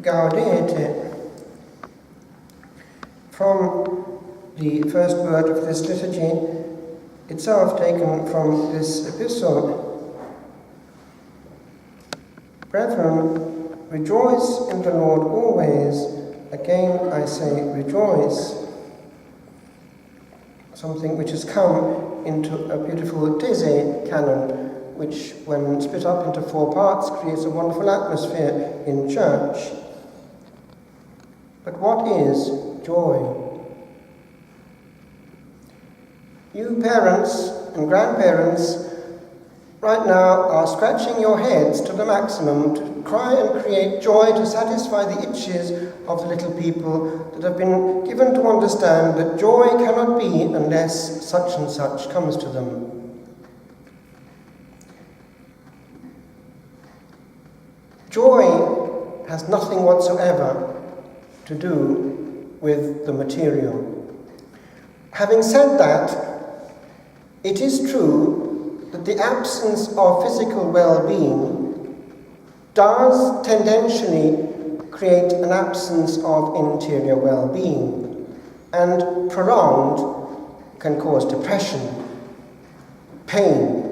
Gaudete, from the first word of this liturgy, itself taken from this epistle. Brethren, rejoice in the Lord always. Again I say rejoice. Something which has come into a beautiful Taizé canon, which, when split up into 4 parts, creates a wonderful atmosphere in church. But what is joy? You parents and grandparents right now are scratching your heads to the maximum to try and create joy to satisfy the itches of the little people that have been given to understand that joy cannot be unless such and such comes to them. Joy has nothing whatsoever to do with the material. Having said that, it is true that the absence of physical well-being does tendentially create an absence of interior well-being, and prolonged can cause depression, pain.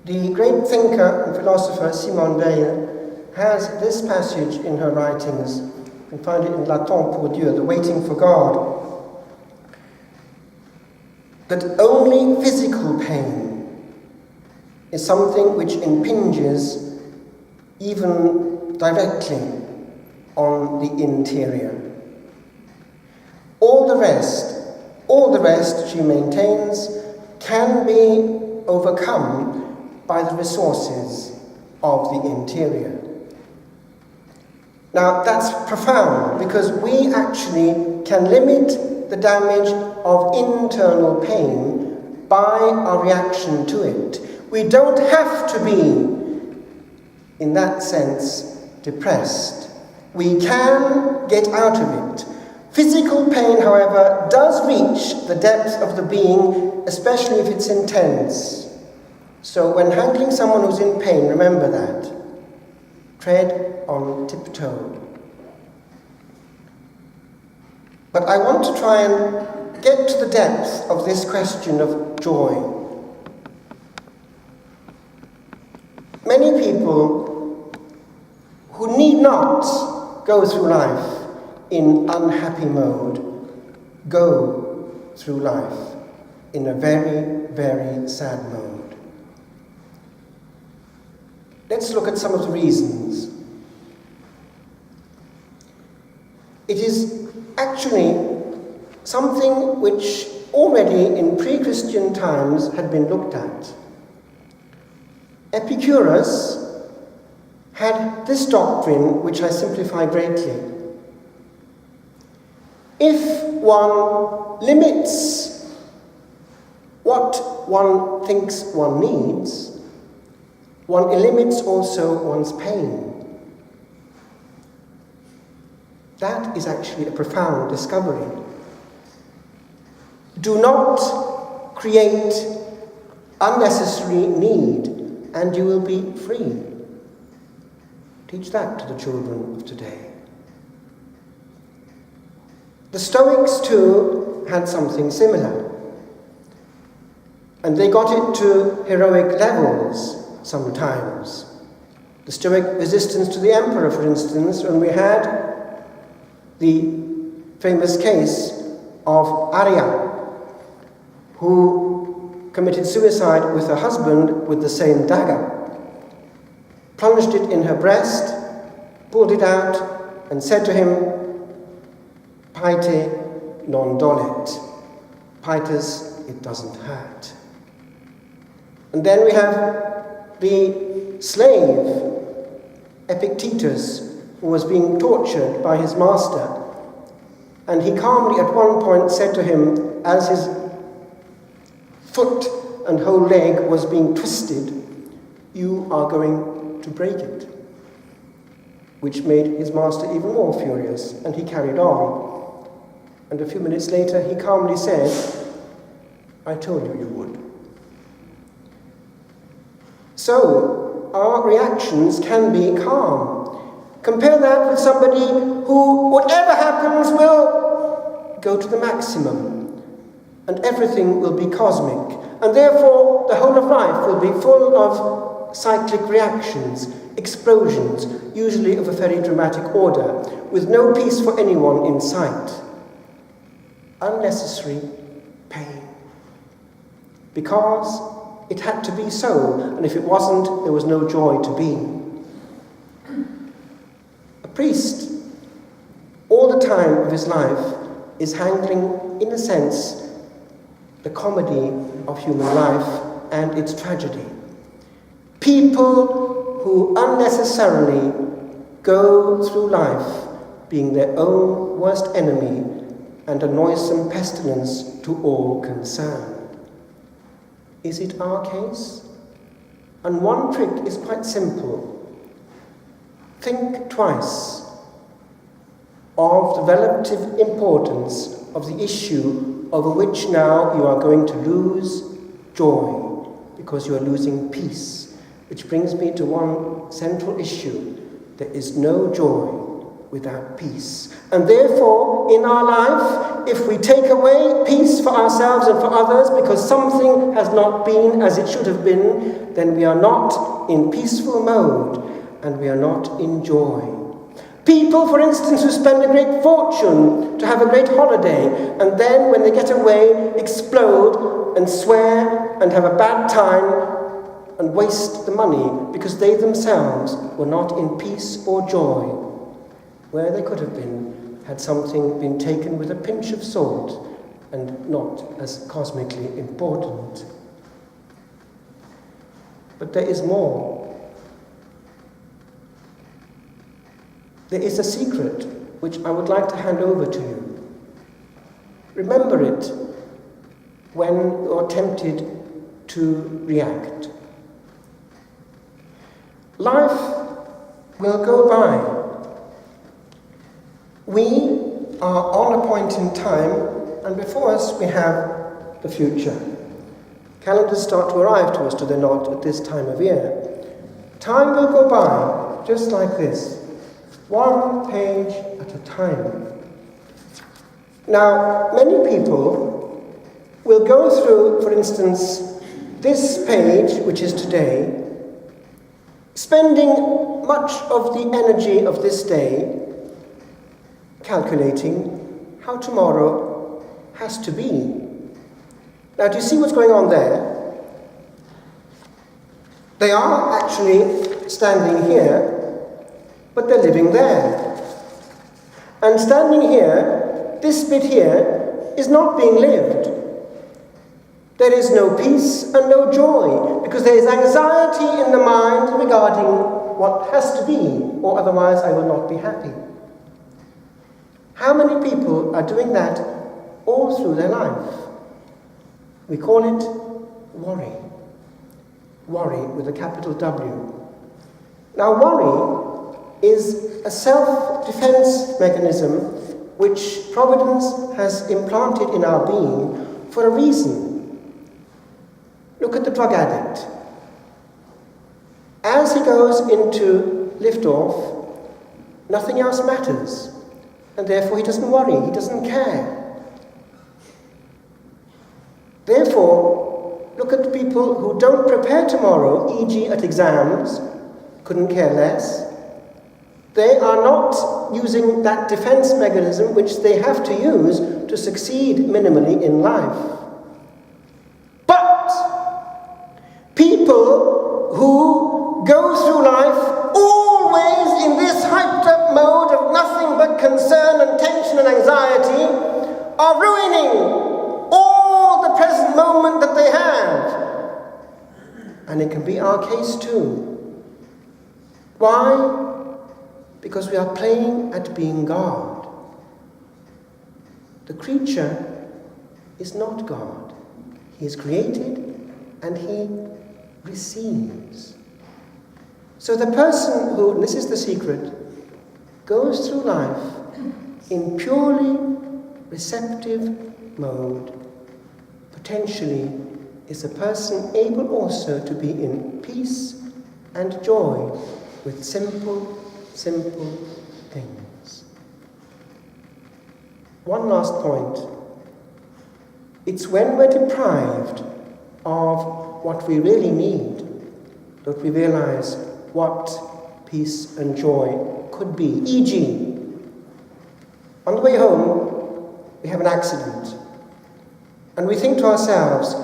The great thinker and philosopher Simone Weil has this passage in her writings. You can find it in L'attente pour Dieu, the waiting for God, that only physical pain is something which impinges even directly on the interior. All the rest, she maintains, can be overcome by the resources of the interior. Now, that's profound, because we actually can limit the damage of internal pain by our reaction to it. We don't have to be, in that sense, depressed. We can get out of it. Physical pain, however, does reach the depth of the being, especially if it's intense. So when handling someone who's in pain, remember that. Tread on tiptoe. But I want to try and get to the depth of this question of joy. Many people who need not go through life in unhappy mode go through life in a very, very sad mode. Let's look at some of the reasons. It is actually something which already in pre-Christian times had been looked at. Epicurus had this doctrine, which I simplify greatly. If one limits what one thinks one needs, one limits also one's pain. That is actually a profound discovery. Do not create unnecessary need, and you will be free. Teach that to the children of today. The Stoics, too, had something similar. And they got it to heroic levels sometimes. The Stoic resistance to the emperor, for instance, when we had the famous case of Arria, who committed suicide with her husband with the same dagger, plunged it in her breast, pulled it out, and said to him, "Paite non dolet." Pietas, it doesn't hurt. And then we have the slave, Epictetus, who was being tortured by his master. And he calmly at one point said to him, as his foot and whole leg was being twisted, "You are going to break it," which made his master even more furious, and he carried on. And a few minutes later, he calmly said, "I told you you would." So, our reactions can be calm. Compare that with somebody who, whatever happens, will go to the maximum, and everything will be cosmic, and therefore the whole of life will be full of cyclic reactions, explosions, usually of a very dramatic order, with no peace for anyone in sight. Unnecessary pain. Because it had to be so, and if it wasn't, there was no joy to be. A priest, all the time of his life, is handling, in a sense, the comedy of human life and its tragedy. People who unnecessarily go through life being their own worst enemy and a noisome pestilence to all concerned. Is it our case? And one trick is quite simple. Think twice of the relative importance of the issue over which now you are going to lose joy, because you are losing peace. Which brings me to one central issue. There is no joy without peace. And therefore, in our life, if we take away peace for ourselves and for others because something has not been as it should have been, then we are not in peaceful mode and we are not in joy. People, for instance, who spend a great fortune to have a great holiday and then when they get away explode and swear and have a bad time and waste the money because they themselves were not in peace or joy, where they could have been had something been taken with a pinch of salt and not as cosmically important. But there is more. There is a secret which I would like to hand over to you. Remember it when you're tempted to react. Life will go by. We are on a point in time, and before us we have the future. Calendars start to arrive to us, do they not, at this time of year? Time will go by, just like this, one page at a time. Now, many people will go through, for instance, this page, which is today, spending much of the energy of this day calculating how tomorrow has to be. Now, do you see what's going on there? They are actually standing here, but they're living there. And standing here, this bit here, is not being lived. There is no peace and no joy, because there is anxiety in the mind regarding what has to be, or otherwise I will not be happy. How many people are doing that all through their life? We call it worry. Worry with a capital W. Now, worry is a self-defense mechanism which Providence has implanted in our being for a reason. Look at the drug addict. As he goes into liftoff, nothing else matters. And therefore he doesn't worry, he doesn't care. Therefore, look at people who don't prepare tomorrow, e.g. at exams, couldn't care less. They are not using that defense mechanism which they have to use to succeed minimally in life. But people who go through life always in this hyped-up mode of nothing but concern and tension and anxiety are ruining all the present moment that they have. And it can be our case too. Why? Because we are playing at being God. The creature is not God. He is created and he receives. So the person who, and this is the secret, goes through life in purely receptive mode, potentially is a person able also to be in peace and joy with simple simple things. One last point. It's when we're deprived of what we really need that we realize what peace and joy could be. E.g., on the way home, we have an accident, and we think to ourselves,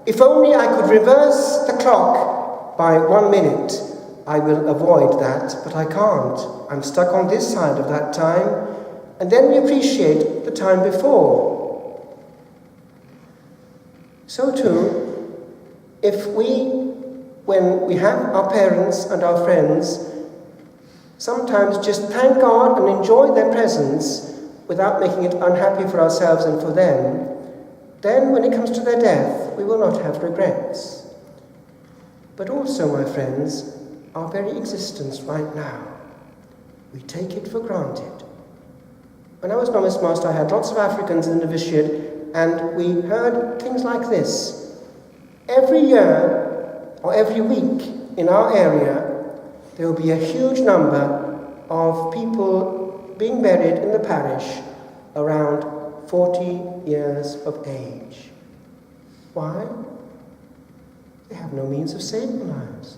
if only I could reverse the clock by 1 minute, I will avoid that, but I can't. I'm stuck on this side of that time, and then we appreciate the time before. So too, if when we have our parents and our friends, sometimes just thank God and enjoy their presence without making it unhappy for ourselves and for them, then when it comes to their death, we will not have regrets. But also, my friends, our very existence right now, we take it for granted. When I was novice master, I had lots of Africans in the novitiate, and we heard things like this. Every year, or every week in our area, there will be a huge number of people being buried in the parish around 40 years of age. Why? They have no means of saving lives.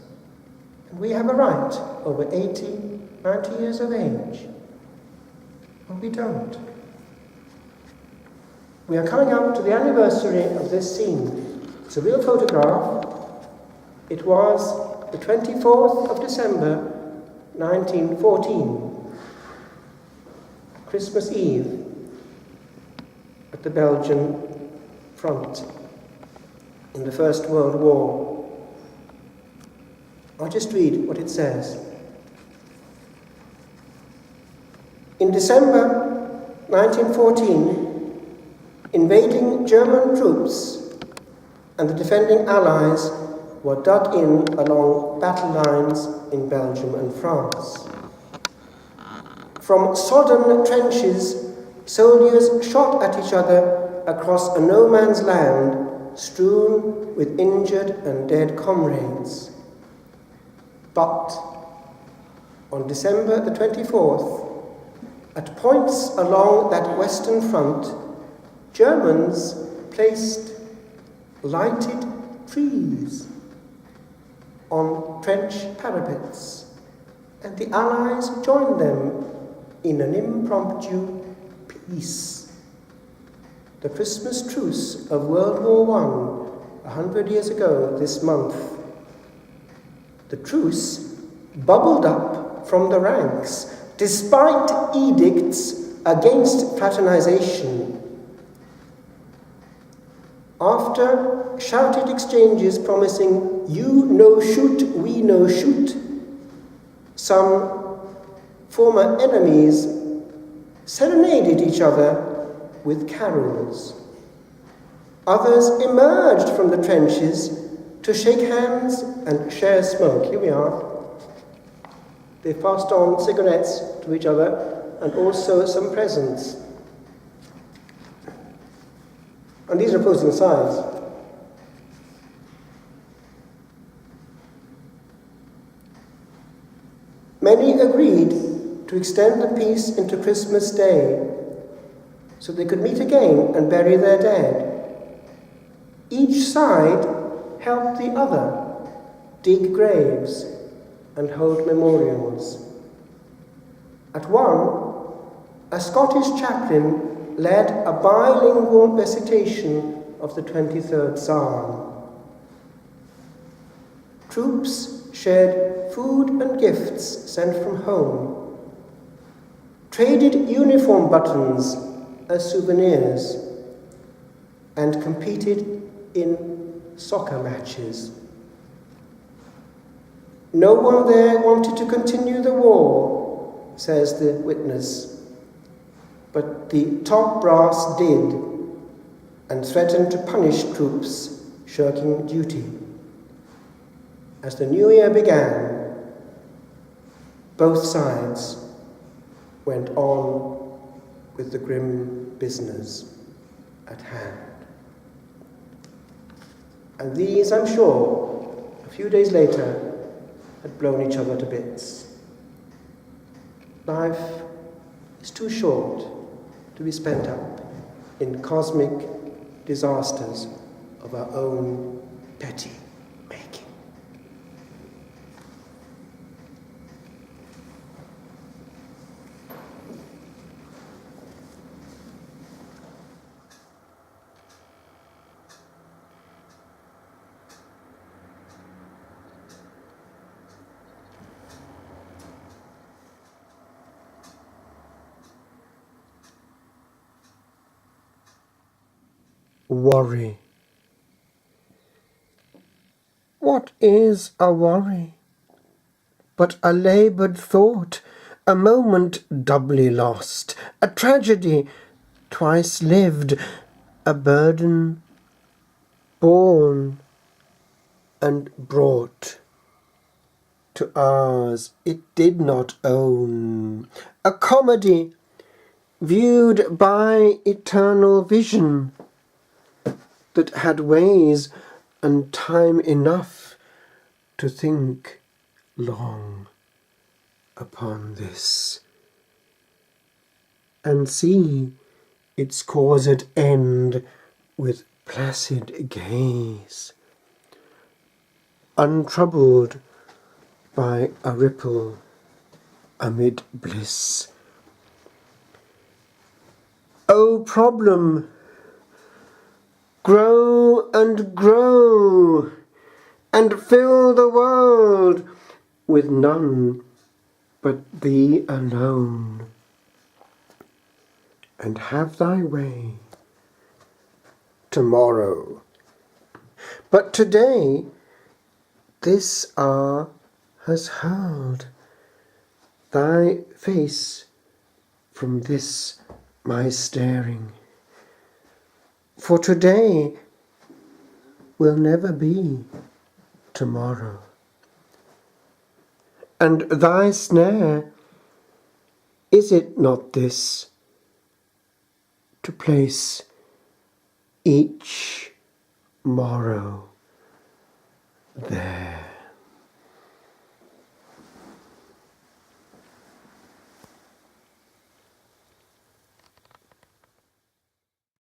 And we have a right over 80, 90 years of age. But we don't. We are coming up to the anniversary of this scene. It's a real photograph. It was the 24th of December, 1914. Christmas Eve at the Belgian front in the First World War. I'll just read what it says. In December 1914, invading German troops and the defending Allies were dug in along battle lines in Belgium and France. From sodden trenches, soldiers shot at each other across a no-man's land strewn with injured and dead comrades. But on December the 24th, at points along that western front, Germans placed lighted trees on trench parapets, and the Allies joined them in an impromptu peace. The Christmas truce of World War I, 100 years ago this month. The truce bubbled up from the ranks, despite edicts against fraternization. After shouted exchanges promising, "You no shoot, we no shoot," some former enemies serenaded each other with carols. Others emerged from the trenches to shake hands and share smoke. Here we are. They passed on cigarettes to each other and also some presents. And these are opposing sides. Many agreed to extend the peace into Christmas Day so they could meet again and bury their dead. Each side helped the other dig graves and hold memorials. At one, a Scottish chaplain led a bilingual recitation of the 23rd Psalm. Troops shared food and gifts sent from home, traded uniform buttons as souvenirs, and competed in soccer matches. No one there wanted to continue the war, says the witness, but the top brass did and threatened to punish troops shirking duty. As the new year began, both sides went on with the grim business at hand. And these, I'm sure, a few days later, had blown each other to bits. Life is too short to be spent up in cosmic disasters of our own petty making. Worry. What is a worry? But a laboured thought, a moment doubly lost, a tragedy twice lived, a burden borne and brought to ours it did not own, a comedy viewed by eternal vision that had ways and time enough to think long upon this, and see its caused end with placid gaze, untroubled by a ripple amid bliss. O problem, grow and grow, and fill the world with none but thee alone, and have thy way tomorrow. But today this hour has hurled thy face from this my staring, for today will never be tomorrow. And thy snare, is it not this, to place each morrow there?